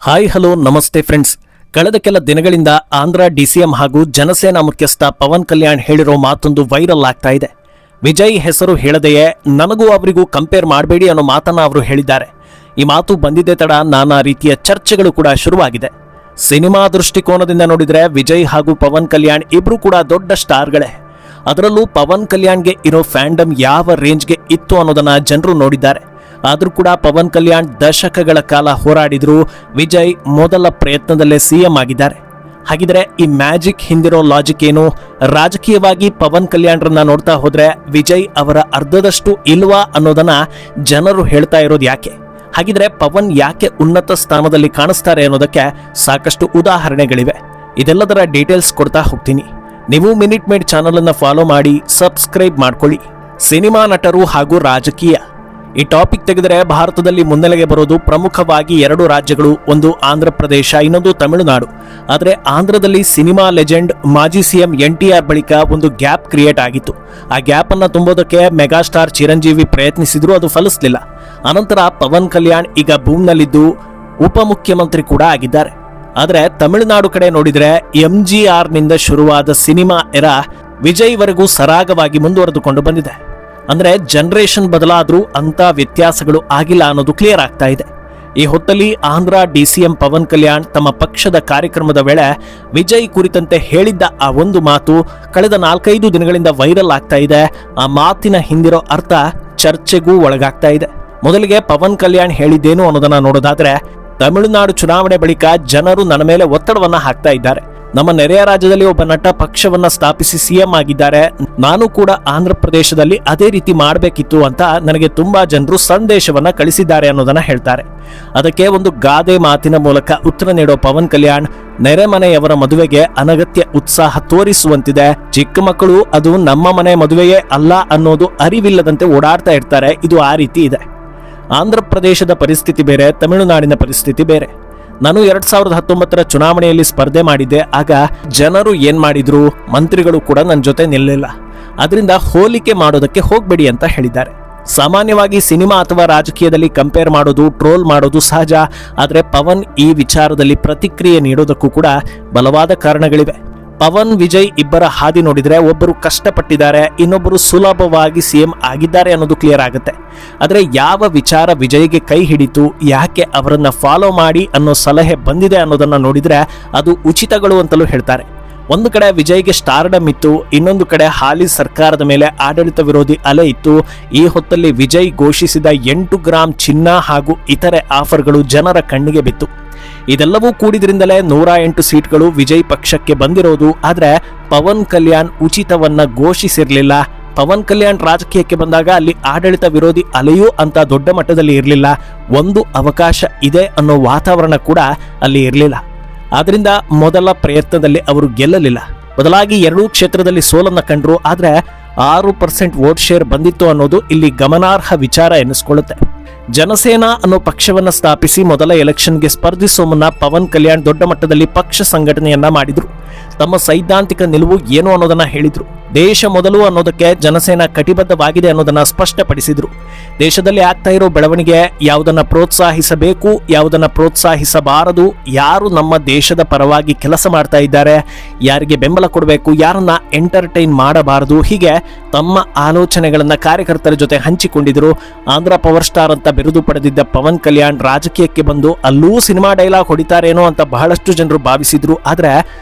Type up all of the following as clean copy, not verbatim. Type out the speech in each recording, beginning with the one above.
Hi hello ನಮಸ್ತೆ friends. ಕಳೆದ ಕೆಲ ದಿನಗಳಿಂದ ಆಂಧ್ರ ಡಿಸಿಎಂ ಹಾಗೂ ಜನಸೇನಾ ಮುಖ್ಯಸ್ಥ ಪವನ್ ಕಲ್ಯಾಣ್ ಹೇಳಿರೋ ಮಾತೊಂದು ವೈರಲ್ ಆಗ್ತಾ ಇದೆ. ವಿಜಯ್ ಹೆಸರು ಹೇಳದೆಯೇ ನನಗೂ ಅವರಿಗೂ ಕಂಪೇರ್ ಮಾಡಬೇಡಿ ಅನ್ನೋ ಮಾತನ್ನ ಅವರು ಹೇಳಿದ್ದಾರೆ. ಈ ಮಾತು ಬಂದಿದ್ದೇ ತಡ ನಾನಾ ರೀತಿಯ ಚರ್ಚೆಗಳು ಕೂಡ ಶುರುವಾಗಿದೆ. ಸಿನಿಮಾ ದೃಷ್ಟಿಕೋನದಿಂದ ನೋಡಿದ್ರೆ ವಿಜಯ್ ಹಾಗೂ ಪವನ್ ಕಲ್ಯಾಣ್ ಇಬ್ರು ಕೂಡ ದೊಡ್ಡ ಸ್ಟಾರ್ಗಳೇ. ಅದರಲ್ಲೂ ಪವನ್ ಕಲ್ಯಾಣ್ಗೆ ಇರೋ ಫ್ಯಾಂಡಮ್ ಯಾವ ರೇಂಜ್ಗೆ ಇತ್ತು ಅನ್ನೋದನ್ನ ಜನರು ನೋಡಿದ್ದಾರೆ. ಆದರೂ ಕೂಡ ಪವನ್ ಕಲ್ಯಾಣ್ ದಶಕಗಳ ಕಾಲ ಹೋರಾಡಿದ್ರು. ವಿಜಯ್ ಮೊದಲ ಪ್ರಯತ್ನದಲ್ಲೇ ಸಿಎಂ ಆಗಿದ್ದಾರೆ. ಹಾಗಿದ್ರೆ ಈ ಮ್ಯಾಜಿಕ್ ಹಿಂದಿರೋ ಲಾಜಿಕ್ ಏನು? ರಾಜಕೀಯವಾಗಿ ಪವನ್ ಕಲ್ಯಾಣ್ರನ್ನ ನೋಡ್ತಾ ಹೋದ್ರೆ ವಿಜಯ್ ಅವರ ಅರ್ಧದಷ್ಟು ಇಲ್ವಾ ಅನ್ನೋದನ್ನ ಜನರು ಹೇಳ್ತಾ ಇರೋದು ಯಾಕೆ? ಹಾಗಿದ್ರೆ ಪವನ್ ಯಾಕೆ ಉನ್ನತ ಸ್ಥಾನದಲ್ಲಿ ಕಾಣಿಸ್ತಾರೆ ಅನ್ನೋದಕ್ಕೆ ಸಾಕಷ್ಟು ಉದಾಹರಣೆಗಳಿವೆ. ಇದೆಲ್ಲದರ ಡೀಟೇಲ್ಸ್ ಕೊಡ್ತಾ ಹೋಗ್ತೀನಿ. ನೀವು ಮಿನಿಟ್ ಮೇಡ್ ಚಾನಲ್ ಅನ್ನ ಫಾಲೋ ಮಾಡಿ, ಸಬ್ಸ್ಕ್ರೈಬ್ ಮಾಡ್ಕೊಳ್ಳಿ. ಸಿನಿಮಾ ನಟರು ಹಾಗೂ ರಾಜಕೀಯ ಈ ಟಾಪಿಕ್ ತೆಗೆದರೆ ಭಾರತದಲ್ಲಿ ಮುನ್ನೆಲೆಗೆ ಬರೋದು ಪ್ರಮುಖವಾಗಿ ಎರಡು ರಾಜ್ಯಗಳು, ಒಂದು ಆಂಧ್ರ ಪ್ರದೇಶ, ಇನ್ನೊಂದು ತಮಿಳುನಾಡು. ಆದರೆ ಆಂಧ್ರದಲ್ಲಿ ಸಿನಿಮಾ ಲೆಜೆಂಡ್ ಮಾಜಿ ಸಿಎಂ NTR ಬಳಿಕ ಒಂದು ಗ್ಯಾಪ್ ಕ್ರಿಯೇಟ್ ಆಗಿತ್ತು. ಆ ಗ್ಯಾಪ್ ಅನ್ನ ತುಂಬೋದಕ್ಕೆ ಮೆಗಾಸ್ಟಾರ್ ಚಿರಂಜೀವಿ ಪ್ರಯತ್ನಿಸಿದ್ರು, ಅದು ಫಲಿಸಲಿಲ್ಲ. ಅನಂತರ ಪವನ್ ಕಲ್ಯಾಣ್ ಈಗ ಬೂಮ್ನಲ್ಲಿದ್ದು ಉಪಮುಖ್ಯಮಂತ್ರಿ ಕೂಡ ಆಗಿದ್ದಾರೆ. ಆದರೆ ತಮಿಳುನಾಡು ಕಡೆ ನೋಡಿದ್ರೆ MGR ನಿಂದ ಶುರುವಾದ ಸಿನಿಮಾ ಎರ ವಿಜಯ್ ವರೆಗೂ ಸರಾಗವಾಗಿ ಮುಂದುವರೆದುಕೊಂಡು ಬಂದಿದೆ. ಅಂದ್ರೆ ಜನರೇಷನ್ ಬದಲಾದ್ರೂ ಅಂತ ವ್ಯತ್ಯಾಸಗಳು ಆಗಿಲ್ಲ ಅನ್ನೋದು ಕ್ಲಿಯರ್ ಆಗ್ತಾ ಇದೆ. ಈ ಹೊತ್ತಲ್ಲಿ ಆಂಧ್ರ DCM ಪವನ್ ಕಲ್ಯಾಣ್ ತಮ್ಮ ಪಕ್ಷದ ಕಾರ್ಯಕ್ರಮದ ವೇಳೆ ವಿಜಯ್ ಕುರಿತಂತೆ ಹೇಳಿದ್ದ ಆ ಒಂದು ಮಾತು ಕಳೆದ 4-5 ದಿನಗಳಿಂದ ವೈರಲ್ ಆಗ್ತಾ ಇದೆ. ಆ ಮಾತಿನ ಹಿಂದಿರೋ ಅರ್ಥ ಚರ್ಚೆಗೂ ಒಳಗಾಗ್ತಾ ಇದೆ. ಮೊದಲಿಗೆ ಪವನ್ ಕಲ್ಯಾಣ್ ಹೇಳಿದ್ದೇನು ಅನ್ನೋದನ್ನ ನೋಡೋದಾದ್ರೆ, ತಮಿಳುನಾಡು ಚುನಾವಣೆ ಬಳಿಕ ಜನರು ನನ್ನ ಮೇಲೆ ಒತ್ತಡವನ್ನ ಹಾಕ್ತಾ ಇದ್ದಾರೆ. ನಮ್ಮ ನೆರೆಯ ರಾಜ್ಯದಲ್ಲಿ ಒಬ್ಬ ನಟ ಪಕ್ಷವನ್ನ ಸ್ಥಾಪಿಸಿ ಸಿಎಂ ಆಗಿದ್ದಾರೆ. ನಾನು ಕೂಡ ಆಂಧ್ರ ಪ್ರದೇಶದಲ್ಲಿ ಅದೇ ರೀತಿ ಮಾಡಬೇಕಿತ್ತು ಅಂತ ನನಗೆ ತುಂಬಾ ಜನರು ಸಂದೇಶವನ್ನ ಕಳಿಸಿದ್ದಾರೆ ಅನ್ನೋದನ್ನ ಹೇಳ್ತಾರೆ. ಅದಕ್ಕೆ ಒಂದು ಗಾದೆ ಮಾತಿನ ಮೂಲಕ ಉತ್ತರ ನೀಡೋ ಪವನ್ ಕಲ್ಯಾಣ್, ನೆರೆಮನೆಯವರ ಮದುವೆಗೆ ಅನಗತ್ಯ ಉತ್ಸಾಹ ತೋರಿಸುವಂತಿದೆ. ಚಿಕ್ಕ ಮಕ್ಕಳು ಅದು ನಮ್ಮ ಮನೆ ಮದುವೆಯೇ ಅಲ್ಲ ಅನ್ನೋದು ಅರಿವಿಲ್ಲದಂತೆ ಓಡಾಡ್ತಾ ಇರ್ತಾರೆ. ಇದು ಆ ರೀತಿ ಇದೆ. ಆಂಧ್ರ ಪ್ರದೇಶದ ಪರಿಸ್ಥಿತಿ ಬೇರೆ, ತಮಿಳುನಾಡಿನ ಪರಿಸ್ಥಿತಿ ಬೇರೆ. ನಾನು 2019 ಚುನಾವಣೆಯಲ್ಲಿ ಸ್ಪರ್ಧೆ ಮಾಡಿದ್ದೆ. ಆಗ ಜನರು ಏನ್ ಮಾಡಿದ್ರು, ಮಂತ್ರಿಗಳು ಕೂಡ ನನ್ನ ಜೊತೆ ನಿಲ್ಲಿಲ್ಲ. ಅದರಿಂದ ಹೋಲಿಕೆ ಮಾಡೋದಕ್ಕೆ ಹೋಗ್ಬೇಡಿ ಅಂತ ಹೇಳಿದ್ದಾರೆ. ಸಾಮಾನ್ಯವಾಗಿ ಸಿನಿಮಾ ಅಥವಾ ರಾಜಕೀಯದಲ್ಲಿ ಕಂಪೇರ್ ಮಾಡೋದು, ಟ್ರೋಲ್ ಮಾಡೋದು ಸಹಜ. ಆದರೆ ಪವನ್ ಈ ವಿಚಾರದಲ್ಲಿ ಪ್ರತಿಕ್ರಿಯೆ ನೀಡೋದಕ್ಕೂ ಕೂಡ ಬಲವಾದ ಕಾರಣಗಳಿವೆ. ಪವನ್ ವಿಜಯ್ ಇಬ್ಬರ ಹಾದಿ ನೋಡಿದ್ರೆ ಒಬ್ಬರು ಕಷ್ಟಪಟ್ಟಿದ್ದಾರೆ, ಇನ್ನೊಬ್ಬರು ಸುಲಭವಾಗಿ ಸಿಎಂ ಆಗಿದ್ದಾರೆ ಅನ್ನೋದು ಕ್ಲಿಯರ್ ಆಗುತ್ತೆ. ಆದರೆ ಯಾವ ವಿಚಾರ ವಿಜಯ್ಗೆ ಕೈ ಹಿಡಿತು, ಯಾಕೆ ಅವರನ್ನ ಫಾಲೋ ಮಾಡಿ ಅನ್ನೋ ಸಲಹೆ ಬಂದಿದೆ ಅನ್ನೋದನ್ನ ನೋಡಿದ್ರೆ ಅದು ಉಚಿತಗಳು ಅಂತಲೂ ಹೇಳ್ತಾರೆ. ಒಂದು ಕಡೆ ವಿಜಯ್ಗೆ ಸ್ಟಾರ್ಡಮ್ ಇತ್ತು, ಇನ್ನೊಂದು ಕಡೆ ಹಾಲಿ ಸರ್ಕಾರದ ಮೇಲೆ ಆಡಳಿತ ವಿರೋಧಿ ಅಲೆ ಇತ್ತು. ಈ ಹೊತ್ತಲ್ಲಿ ವಿಜಯ್ ಘೋಷಿಸಿದ 8 ಗ್ರಾಂ ಚಿನ್ನ ಹಾಗೂ ಇತರೆ ಆಫರ್ಗಳು ಜನರ ಕಣ್ಣಿಗೆ ಬಿತ್ತು. ಇದೆಲ್ಲವೂ ಕೂಡಿದ್ರಿಂದಲೇ 108 ಸೀಟ್ಗಳು ವಿಜಯ್ ಪಕ್ಷಕ್ಕೆ ಬಂದಿರೋದು. ಆದ್ರೆ ಪವನ್ ಕಲ್ಯಾಣ್ ಉಚಿತವನ್ನ ಘೋಷಿಸಿರ್ಲಿಲ್ಲ. ಪವನ್ ಕಲ್ಯಾಣ್ ರಾಜಕೀಯಕ್ಕೆ ಬಂದಾಗ ಅಲ್ಲಿ ಆಡಳಿತ ವಿರೋಧಿ ಅಲೆಯೂ ಅಂತ ದೊಡ್ಡ ಮಟ್ಟದಲ್ಲಿ ಇರಲಿಲ್ಲ. ಒಂದು ಅವಕಾಶ ಇದೆ ಅನ್ನೋ ವಾತಾವರಣ ಕೂಡ ಅಲ್ಲಿ ಇರಲಿಲ್ಲ. ಆದ್ರಿಂದ ಮೊದಲ ಪ್ರಯತ್ನದಲ್ಲಿ ಅವರು ಗೆಲ್ಲಲಿಲ್ಲ. ಬದಲಾಗಿ 2 ಕ್ಷೇತ್ರದಲ್ಲಿ ಸೋಲನ್ನ ಕಂಡ್ರು. ಆದ್ರೆ 6% ವೋಟ್ ಶೇರ್ ಬಂದಿತ್ತು ಅನ್ನೋದು ಇಲ್ಲಿ ಗಮನಾರ್ಹ ವಿಚಾರ ಎನಿಸ್ಕೊಳ್ಳುತ್ತೆ. ಜನಸೇನಾ ಅನ್ನೋ ಪಕ್ಷವನ್ನ ಸ್ಥಾಪಿಸಿ ಮೊದಲ ಎಲೆಕ್ಷನ್ಗೆ ಸ್ಪರ್ಧಿಸೋ ಮುನ್ನ ಪವನ್ ಕಲ್ಯಾಣ್ ದೊಡ್ಡ ಮಟ್ಟದಲ್ಲಿ ಪಕ್ಷ ಸಂಘಟನೆಯನ್ನ ಮಾಡಿದ್ರು. ತಮ್ಮ ಸೈದ್ಧಾಂತಿಕ ನಿಲುವು ಏನು ಅನ್ನೋದನ್ನ ಹೇಳಿದ್ರು. ದೇಶ ಮೊದಲು ಅನ್ನೋದಕ್ಕೆ ಜನಸೇನಾ ಕಟಿಬದ್ಧವಾಗಿದೆ ಅನ್ನೋದನ್ನ ಸ್ಪಷ್ಟಪಡಿಸಿದ್ರು. ದೇಶದಲ್ಲಿ ಆಗ್ತಾ ಇರೋ ಬೆಳವಣಿಗೆ, ಯಾವುದನ್ನ ಪ್ರೋತ್ಸಾಹಿಸಬೇಕು, ಯಾವುದನ್ನ ಪ್ರೋತ್ಸಾಹಿಸಬಾರದು, ಯಾರು ನಮ್ಮ ದೇಶದ ಪರವಾಗಿ ಕೆಲಸ ಮಾಡ್ತಾ ಇದ್ದಾರೆ, ಯಾರಿಗೆ ಬೆಂಬಲ ಕೊಡಬೇಕು, ಯಾರನ್ನ ಎಂಟರ್ಟೈನ್ ಮಾಡಬಾರದು, ಹೀಗೆ ತಮ್ಮ ಆಲೋಚನೆಗಳನ್ನ ಕಾರ್ಯಕರ್ತರ ಜೊತೆ ಹಂಚಿಕೊಂಡಿದ್ರು. ಆಂಧ್ರ ಪವರ್ ಸ್ಟಾರ್ ಅಂತ ಬಿರುದು ಪಡೆದಿದ್ದ ಪವನ್ ಕಲ್ಯಾಣ್ ರಾಜಕೀಯಕ್ಕೆ ಬಂದು ಅಲ್ಲೂ ಸಿನಿಮಾ ಡೈಲಾಗ್ ಹೊಡಿತಾರೇನೋ ಅಂತ ಬಹಳಷ್ಟು ಜನರು ಭಾವಿಸಿದ್ರು. ಆದ್ರೆ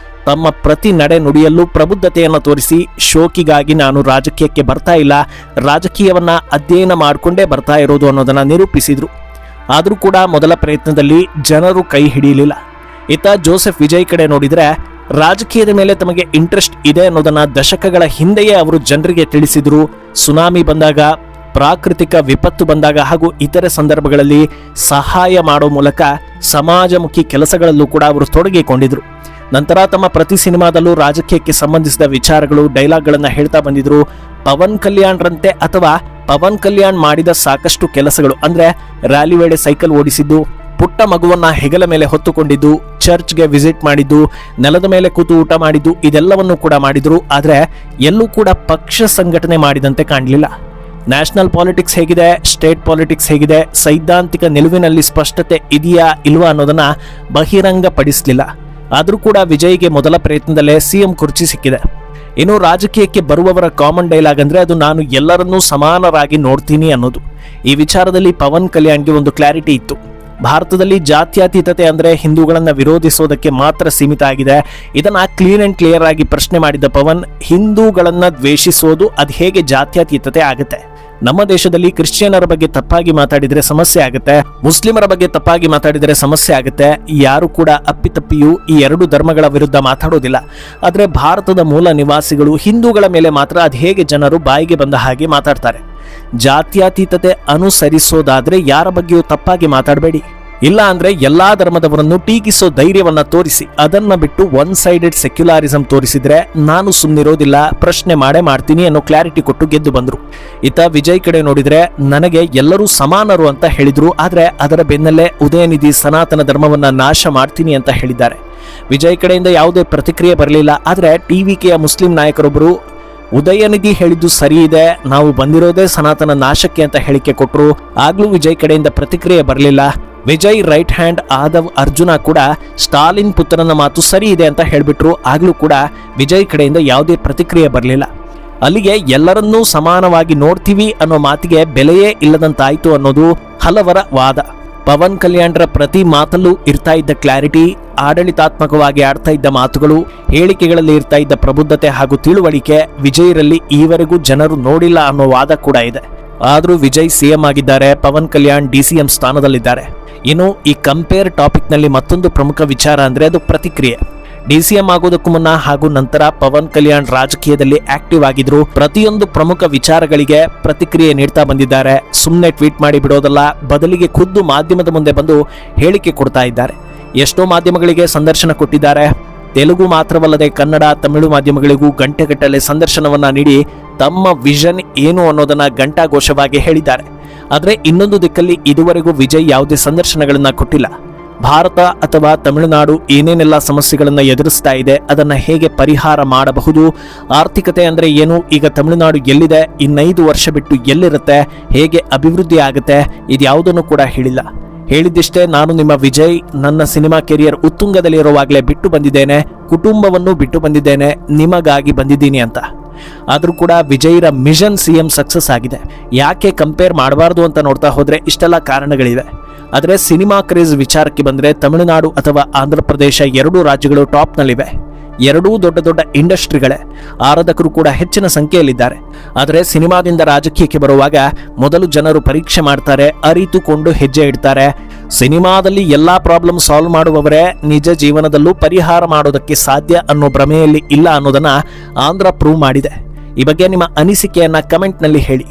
ತಮ್ಮ ಪ್ರತಿ ನಡೆ ನುಡಿಯಲ್ಲೂ ಪ್ರಬುದ್ಧತೆಯನ್ನು ತೋರಿಸಿ, ಶೋಕಿಗಾಗಿ ನಾನು ರಾಜಕೀಯಕ್ಕೆ ಬರ್ತಾ ಇಲ್ಲ, ರಾಜಕೀಯವನ್ನ ಅಧ್ಯಯನ ಮಾಡಿಕೊಂಡೇ ಬರ್ತಾ ಇರೋದು ಅನ್ನೋದನ್ನ ನಿರೂಪಿಸಿದ್ರು. ಆದರೂ ಕೂಡ ಮೊದಲ ಪ್ರಯತ್ನದಲ್ಲಿ ಜನರು ಕೈ ಹಿಡಿಯಲಿಲ್ಲ. ಇತ್ತ ಜೋಸೆಫ್ ವಿಜಯ್ ಕಡೆ ನೋಡಿದ್ರೆ ರಾಜಕೀಯದ ಮೇಲೆ ತಮಗೆ ಇಂಟ್ರೆಸ್ಟ್ ಇದೆ ಅನ್ನೋದನ್ನ ದಶಕಗಳ ಹಿಂದೆಯೇ ಅವರು ಜನರಿಗೆ ತಿಳಿಸಿದ್ರು. ಸುನಾಮಿ ಬಂದಾಗ, ಪ್ರಾಕೃತಿಕ ವಿಪತ್ತು ಬಂದಾಗ ಹಾಗೂ ಇತರೆ ಸಂದರ್ಭಗಳಲ್ಲಿ ಸಹಾಯ ಮಾಡೋ ಮೂಲಕ ಸಮಾಜಮುಖಿ ಕೆಲಸಗಳಲ್ಲೂ ಕೂಡ ಅವರು ತೊಡಗಿಕೊಂಡಿದ್ರು. ನಂತರ ತಮ್ಮ ಪ್ರತಿ ಸಿನಿಮಾದಲ್ಲೂ ರಾಜಕೀಯಕ್ಕೆ ಸಂಬಂಧಿಸಿದ ವಿಚಾರಗಳು, ಡೈಲಾಗ್ಗಳನ್ನ ಹೇಳ್ತಾ ಬಂದಿದ್ರು. ಪವನ್ ಕಲ್ಯಾಣ್ರಂತೆ ಅಥವಾ ಪವನ್ ಕಲ್ಯಾಣ್ ಮಾಡಿದ ಸಾಕಷ್ಟು ಕೆಲಸಗಳು ಅಂದ್ರೆ ರ್ಯಾಲಿ ವೇಳೆ ಸೈಕಲ್ ಓಡಿಸಿದ್ದು, ಪುಟ್ಟ ಮಗುವನ್ನ ಹೆಗಲ ಮೇಲೆ ಹೊತ್ತುಕೊಂಡಿದ್ದು, ಚರ್ಚ್ಗೆ ವಿಸಿಟ್ ಮಾಡಿದ್ದು, ನೆಲದ ಮೇಲೆ ಕೂತು ಊಟ ಮಾಡಿದ್ದು, ಇದೆಲ್ಲವನ್ನೂ ಕೂಡ ಮಾಡಿದ್ರು. ಆದ್ರೆ ಎಲ್ಲೂ ಕೂಡ ಪಕ್ಷ ಸಂಘಟನೆ ಮಾಡಿದಂತೆ ಕಾಣಲಿಲ್ಲ. ನ್ಯಾಷನಲ್ ಪಾಲಿಟಿಕ್ಸ್ ಹೇಗಿದೆ, ಸ್ಟೇಟ್ ಪಾಲಿಟಿಕ್ಸ್ ಹೇಗಿದೆ, ಸೈದ್ಧಾಂತಿಕ ನಿಲುವಿನಲ್ಲಿ ಸ್ಪಷ್ಟತೆ ಇದೆಯಾ ಇಲ್ವಾ ಅನ್ನೋದನ್ನ ಬಹಿರಂಗಪಡಿಸಲಿಲ್ಲ. ಆದರೂ ಕೂಡ ವಿಜಯ್ಗೆ ಮೊದಲ ಪ್ರಯತ್ನದಲ್ಲೇ ಸಿಎಂ ಕುರ್ಚಿ ಸಿಕ್ಕಿದೆ. ಇನ್ನು ರಾಜಕೀಯಕ್ಕೆ ಬರುವವರ ಕಾಮನ್ ಡೈಲಾಗ್ ಅಂದ್ರೆ ಅದು ನಾನು ಎಲ್ಲರನ್ನೂ ಸಮಾನರಾಗಿ ನೋಡ್ತೀನಿ ಅನ್ನೋದು. ಈ ವಿಚಾರದಲ್ಲಿ ಪವನ್ ಕಲ್ಯಾಣ್ಗೆ ಒಂದು ಕ್ಲಾರಿಟಿ ಇತ್ತು. ಭಾರತದಲ್ಲಿ ಜಾತ್ಯತೀತತೆ ಅಂದ್ರೆ ಹಿಂದೂಗಳನ್ನ ವಿರೋಧಿಸೋದಕ್ಕೆ ಮಾತ್ರ ಸೀಮಿತ ಆಗಿದೆ. ಇದನ್ನ ಕ್ಲೀನ್ ಅಂಡ್ ಕ್ಲಿಯರ್ ಆಗಿ ಪ್ರಶ್ನೆ ಮಾಡಿದ ಪವನ್, ಹಿಂದೂಗಳನ್ನ ದ್ವೇಷಿಸೋದು ಅದು ಹೇಗೆ ಜಾತ್ಯತೀತತೆ ಆಗುತ್ತೆ? ನಮ್ಮ ದೇಶದಲ್ಲಿ ಕ್ರಿಶ್ಚಿಯನರ ಬಗ್ಗೆ ತಪ್ಪಾಗಿ ಮಾತಾಡಿದ್ರೆ ಸಮಸ್ಯೆ ಆಗುತ್ತೆ, ಮುಸ್ಲಿಮರ ಬಗ್ಗೆ ತಪ್ಪಾಗಿ ಮಾತಾಡಿದರೆ ಸಮಸ್ಯೆ ಆಗುತ್ತೆ. ಯಾರು ಕೂಡ ಅಪ್ಪಿತಪ್ಪಿಯೂ ಈ ಎರಡು ಧರ್ಮಗಳ ವಿರುದ್ಧ ಮಾತಾಡೋದಿಲ್ಲ. ಆದ್ರೆ ಭಾರತದ ಮೂಲ ನಿವಾಸಿಗಳು ಹಿಂದೂಗಳ ಮೇಲೆ ಮಾತ್ರ ಅದು ಹೇಗೆ ಜನರು ಬಾಯಿಗೆ ಬಂದ ಹಾಗೆ ಮಾತಾಡ್ತಾರೆ. ಜಾತ್ಯತೀತತೆ ಅನುಸರಿಸೋದಾದ್ರೆ ಯಾರ ಬಗ್ಗೆಯೂ ತಪ್ಪಾಗಿ ಮಾತಾಡಬೇಡಿ. ಇಲ್ಲ ಅಂದ್ರೆ ಎಲ್ಲಾ ಧರ್ಮದವರನ್ನು ಟೀಕಿಸೋ ಧೈರ್ಯವನ್ನ ತೋರಿಸಿ. ಅದನ್ನ ಬಿಟ್ಟು ಒನ್ ಸೈಡೆಡ್ ಸೆಕ್ಯುಲಾರಿಸಂ ತೋರಿಸಿದ್ರೆ ನಾನು ಸುಮ್ಮನಿರೋದಿಲ್ಲ, ಪ್ರಶ್ನೆ ಮಾಡೇ ಮಾಡ್ತೀನಿ ಅನ್ನೋ ಕ್ಲಾರಿಟಿ ಕೊಟ್ಟು ಗೆದ್ದು ಬಂದ್ರು. ಇತ್ತ ವಿಜಯ್ ಕಡೆ ನೋಡಿದ್ರೆ ನನಗೆ ಎಲ್ಲರೂ ಸಮಾನರು ಅಂತ ಹೇಳಿದ್ರು, ಆದ್ರೆ ಅದರ ಬೆನ್ನಲ್ಲೇ ಉದಯನಿಧಿ ಸನಾತನ ಧರ್ಮವನ್ನ ನಾಶ ಮಾಡ್ತೀನಿ ಅಂತ ಹೇಳಿದ್ದಾರೆ. ವಿಜಯ್ ಕಡೆಯಿಂದ ಯಾವುದೇ ಪ್ರತಿಕ್ರಿಯೆ ಬರಲಿಲ್ಲ. ಆದ್ರೆ ಟಿವಿಕೆಯ ಮುಸ್ಲಿಂ ನಾಯಕರೊಬ್ಬರು ಉದಯನಿಧಿ ಹೇಳಿದ್ದು ಸರಿ ಇದೆ, ನಾವು ಬಂದಿರೋದೇ ಸನಾತನ ನಾಶಕ್ಕೆ ಅಂತ ಹೇಳಿಕೆ ಕೊಟ್ಟರು. ಆಗ್ಲೂ ವಿಜಯ್ ಕಡೆಯಿಂದ ಪ್ರತಿಕ್ರಿಯೆ ಬರಲಿಲ್ಲ. ವಿಜಯ್ ರೈಟ್ ಹ್ಯಾಂಡ್ ಆದವ್ ಅರ್ಜುನ ಕೂಡ ಸ್ಟಾಲಿನ್ ಪುತ್ರನ ಮಾತು ಸರಿ ಇದೆ ಅಂತ ಹೇಳ್ಬಿಟ್ರು. ಆಗ್ಲೂ ಕೂಡ ವಿಜಯ್ ಕಡೆಯಿಂದ ಯಾವುದೇ ಪ್ರತಿಕ್ರಿಯೆ ಬರಲಿಲ್ಲ. ಅಲ್ಲಿಗೆ ಎಲ್ಲರನ್ನೂ ಸಮಾನವಾಗಿ ನೋಡ್ತೀವಿ ಅನ್ನೋ ಮಾತಿಗೆ ಬೆಲೆಯೇ ಇಲ್ಲದಂತಾಯ್ತು ಅನ್ನೋದು ಹಲವರ ವಾದ. ಪವನ್ ಕಲ್ಯಾಣ್ರ ಪ್ರತಿ ಮಾತಲ್ಲೂ ಇರ್ತಾ ಇದ್ದ ಕ್ಲಾರಿಟಿ, ಆಡಳಿತಾತ್ಮಕವಾಗಿ ಆಡ್ತಾ ಇದ್ದ ಮಾತುಗಳು, ಹೇಳಿಕೆಗಳಲ್ಲಿ ಇರ್ತಾ ಇದ್ದ ಪ್ರಬುದ್ಧತೆ ಹಾಗೂ ತಿಳುವಳಿಕೆ ವಿಜಯ್ರಲ್ಲಿ ಈವರೆಗೂ ಜನರು ನೋಡಿಲ್ಲ ಅನ್ನೋ ವಾದ ಕೂಡ ಇದೆ. ಆದರೂ ವಿಜಯ್ ಸಿಎಂ ಆಗಿದ್ದಾರೆ, ಪವನ್ ಕಲ್ಯಾಣ್ ಡಿಸಿಎಂ ಸ್ಥಾನದಲ್ಲಿದ್ದಾರೆ. ಇನ್ನು ಈ ಕಂಪೇರ್ ಟಾಪಿಕ್ ನಲ್ಲಿ ಮತ್ತೊಂದು ಪ್ರಮುಖ ವಿಚಾರ ಅಂದ್ರೆ ಅದು ಪ್ರತಿಕ್ರಿಯೆ. ಡಿಸಿಎಂ ಆಗೋದಕ್ಕೂ ಮುನ್ನ ಹಾಗೂ ನಂತರ ಪವನ್ ಕಲ್ಯಾಣ್ ರಾಜಕೀಯದಲ್ಲಿ ಆಕ್ಟಿವ್ ಆಗಿದ್ರು. ಪ್ರತಿಯೊಂದು ಪ್ರಮುಖ ವಿಚಾರಗಳಿಗೆ ಪ್ರತಿಕ್ರಿಯೆ ನೀಡ್ತಾ ಬಂದಿದ್ದಾರೆ. ಸುಮ್ಮನೆ ಟ್ವೀಟ್ ಮಾಡಿ ಬಿಡೋದಲ್ಲ, ಬದಲಿಗೆ ಖುದ್ದು ಮಾಧ್ಯಮದ ಮುಂದೆ ಬಂದು ಹೇಳಿಕೆ ಕೊಡ್ತಾ ಇದ್ದಾರೆ. ಎಷ್ಟೋ ಮಾಧ್ಯಮಗಳಿಗೆ ಸಂದರ್ಶನ ಕೊಟ್ಟಿದ್ದಾರೆ. ತೆಲುಗು ಮಾತ್ರವಲ್ಲದೆ ಕನ್ನಡ, ತಮಿಳು ಮಾಧ್ಯಮಗಳಿಗೂ ಗಂಟೆಗಟ್ಟಲೆ ಸಂದರ್ಶನವನ್ನ ನೀಡಿ ತಮ್ಮ ವಿಷನ್ ಏನು ಅನ್ನೋದನ್ನ ಘಂಟಾಘೋಷವಾಗಿ ಹೇಳಿದ್ದಾರೆ. ಆದರೆ ಇನ್ನೊಂದು ದಿಕ್ಕಲ್ಲಿ ಇದುವರೆಗೂ ವಿಜಯ್ ಯಾವುದೇ ಸಂದರ್ಶನಗಳನ್ನ ಕೊಟ್ಟಿಲ್ಲ. ಭಾರತ ಅಥವಾ ತಮಿಳುನಾಡು ಏನೇನೆಲ್ಲ ಸಮಸ್ಯೆಗಳನ್ನ ಎದುರಿಸ್ತಾ ಇದೆ, ಅದನ್ನ ಹೇಗೆ ಪರಿಹಾರ ಮಾಡಬಹುದು, ಆರ್ಥಿಕತೆ ಅಂದ್ರೆ ಏನು, ಈಗ ತಮಿಳುನಾಡು ಎಲ್ಲಿದೆ, ಇನ್ನೈದು ವರ್ಷ ಬಿಟ್ಟು ಎಲ್ಲಿರುತ್ತೆ, ಹೇಗೆ ಅಭಿವೃದ್ಧಿ ಆಗುತ್ತೆ, ಇದ್ಯಾವುದನ್ನು ಕೂಡ ಹೇಳಿಲ್ಲ. ಹೇಳಿದ್ದಿಷ್ಟೇ, ನಾನು ನಿಮ್ಮ ವಿಜಯ್, ನನ್ನ ಸಿನಿಮಾ ಕೆರಿಯರ್ ಉತ್ತುಂಗದಲ್ಲಿರುವಾಗಲೇ ಬಿಟ್ಟು ಬಂದಿದ್ದೇನೆ, ಕುಟುಂಬವನ್ನು ಬಿಟ್ಟು ಬಂದಿದ್ದೇನೆ, ನಿಮಗಾಗಿ ಬಂದಿದ್ದೀನಿ ಅಂತ. ಆದರೂ ಕೂಡ ವಿಜಯ್ರ ಮಿಷನ್ ಸಿಎಂ ಸಕ್ಸಸ್ ಆಗಿದೆ. ಯಾಕೆ ಕಂಪೇರ್ ಮಾಡಬಾರ್ದು ಅಂತ ನೋಡ್ತಾ ಹೋದ್ರೆ ಇಷ್ಟೆಲ್ಲ ಕಾರಣಗಳಿವೆ. ಆದರೆ ಸಿನಿಮಾ ಕ್ರೇಜ್ ವಿಚಾರಕ್ಕೆ ಬಂದರೆ ತಮಿಳುನಾಡು ಅಥವಾ ಆಂಧ್ರ ಪ್ರದೇಶ ಎರಡೂ ರಾಜ್ಯಗಳು ಟಾಪ್ನಲ್ಲಿವೆ. ಎರಡೂ ದೊಡ್ಡ ದೊಡ್ಡ ಇಂಡಸ್ಟ್ರಿಗಳೇ, ಆರಾಧಕರು ಕೂಡ ಹೆಚ್ಚಿನ ಸಂಖ್ಯೆಯಲ್ಲಿದ್ದಾರೆ. ಆದರೆ ಸಿನಿಮಾದಿಂದ ರಾಜಕೀಯಕ್ಕೆ ಬರುವಾಗ ಮೊದಲು ಜನರು ಪರೀಕ್ಷೆ ಮಾಡ್ತಾರೆ, ಅರಿತುಕೊಂಡು ಹೆಜ್ಜೆ ಇಡ್ತಾರೆ. ಸಿನಿಮಾದಲ್ಲಿ ಎಲ್ಲಾ ಪ್ರಾಬ್ಲಮ್ ಸಾಲ್ವ್ ಮಾಡುವವರೇ ನಿಜ ಜೀವನದಲ್ಲೂ ಪರಿಹಾರ ಮಾಡೋದಕ್ಕೆ ಸಾಧ್ಯ ಅನ್ನೋ ಭ್ರಮೆಯಲ್ಲಿ ಇಲ್ಲ ಅನ್ನೋದನ್ನ ಆಂಧ್ರ ಪ್ರೂವ್ ಮಾಡಿದೆ. ಈ ಬಗ್ಗೆ ನಿಮ್ಮ ಅನಿಸಿಕೆಯನ್ನ ಕಮೆಂಟ್ನಲ್ಲಿ ಹೇಳಿ.